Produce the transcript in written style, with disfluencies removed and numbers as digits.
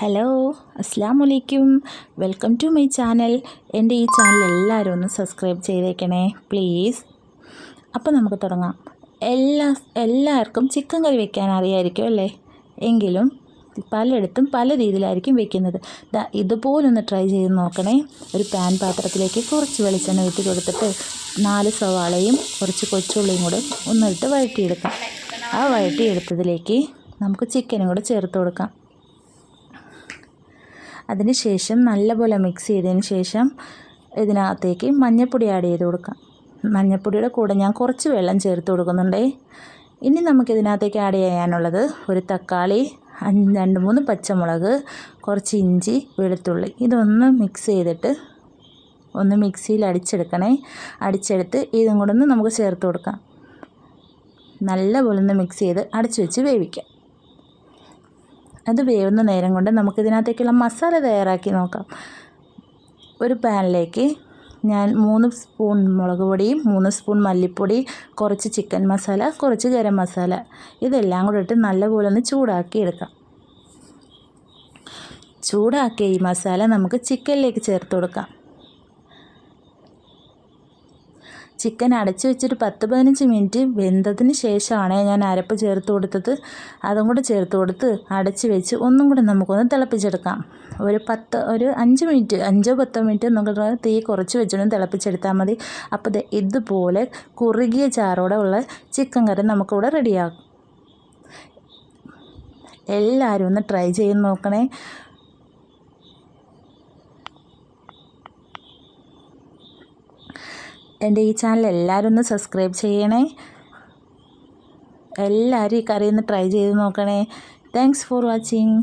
Hello, അസ്സലാമു അലൈക്കും. Welcome to my channel. എൻ്റെ ഈ ചാനൽ എല്ലാവരും ഒന്ന് സബ്സ്ക്രൈബ് ചെയ്തേക്കണേ പ്ലീസ്. അപ്പോൾ നമുക്ക് തുടങ്ങാം. എല്ലാവർക്കും ചിക്കൻ കറി വെക്കാൻ അറിയാമായിരിക്കും അല്ലേ? എങ്കിലും പലയിടത്തും പല രീതിയിലായിരിക്കും വെക്കുന്നത്. ഇതുപോലൊന്ന് ട്രൈ ചെയ്ത് നോക്കണേ. ഒരു പാൻ പാത്രത്തിലേക്ക് കുറച്ച് വെളിച്ചെണ്ണ ഇട്ട് കൊടുത്തിട്ട് 4 സവാളയും കുറച്ച് കൊച്ചുള്ളിയും കൂടെ ഒന്നിട്ട് വഴറ്റിയെടുക്കാം. ആ വഴറ്റിയെടുത്തതിലേക്ക് നമുക്ക് ചിക്കനും കൂടെ ചേർത്ത് കൊടുക്കാം. അതിനുശേഷം നല്ലപോലെ മിക്സ് ചെയ്തതിന് ശേഷം ഇതിനകത്തേക്ക് മഞ്ഞൾപ്പൊടി ആഡ് ചെയ്ത് കൊടുക്കാം. മഞ്ഞൾപ്പൊടിയുടെ കൂടെ ഞാൻ കുറച്ച് വെള്ളം ചേർത്ത് കൊടുക്കുന്നുണ്ട്. ഇനി നമുക്കിതിനകത്തേക്ക് ആഡ് ചെയ്യാനുള്ളത് ഒരു തക്കാളി, 2-3 പച്ചമുളക്, കുറച്ച് ഇഞ്ചി, വെളുത്തുള്ളി. ഇതൊന്ന് മിക്സ് ചെയ്തിട്ട് ഒന്ന് മിക്സിയിൽ അടിച്ചെടുക്കണേ. അടിച്ചെടുത്ത് ഇതും കൂടെ ഒന്ന് നമുക്ക് ചേർത്ത് കൊടുക്കാം. നല്ലപോലെ ഒന്ന് മിക്സ് ചെയ്ത് അടച്ചു വെച്ച് വേവിക്കാം. അത് വേവുന്ന നേരം കൊണ്ട് നമുക്കിതിനകത്തേക്കുള്ള മസാല തയ്യാറാക്കി നോക്കാം. ഒരു പാനിലേക്ക് ഞാൻ 3 സ്പൂൺ മുളക് പൊടിയും 3 സ്പൂൺ മല്ലിപ്പൊടി, കുറച്ച് ചിക്കൻ മസാല, കുറച്ച് ഗരം മസാല ഇതെല്ലാം കൂടെ ഇട്ട് നല്ലപോലെ ഒന്ന് ചൂടാക്കി എടുക്കാം. ചൂടാക്കിയ ഈ മസാല നമുക്ക് ചിക്കനിലേക്ക് ചേർത്ത് കൊടുക്കാം. ചിക്കൻ അടച്ചു വെച്ചൊരു 10-15 മിനിറ്റ് വെന്തതിന് ശേഷമാണ് ഞാൻ അരപ്പ് ചേർത്ത് കൊടുത്തത്. അതും കൂടെ ചേർത്ത് കൊടുത്ത് അടച്ചു വെച്ച് ഒന്നും കൂടെ നമുക്കൊന്ന് തിളപ്പിച്ചെടുക്കാം. ഒരു 5-10 മിനിറ്റ് നമുക്ക് തീ കുറച്ച് വെച്ചിട്ട് തിളപ്പിച്ചെടുത്താൽ മതി. അപ്പോൾ ഇതുപോലെ കുറുകിയ ചാറോടെ ഉള്ള ചിക്കൻ കറി നമുക്കിവിടെ റെഡിയാകും. എല്ലാവരും ഒന്ന് ട്രൈ ചെയ്ത് നോക്കണേ. എൻ്റെ ഈ ചാനൽ എല്ലാവരും ഒന്ന് സബ്സ്ക്രൈബ് ചെയ്യണേ. എല്ലാവരും ഈ കറി ഒന്ന് ട്രൈ ചെയ്ത് നോക്കണേ. Thanks for watching.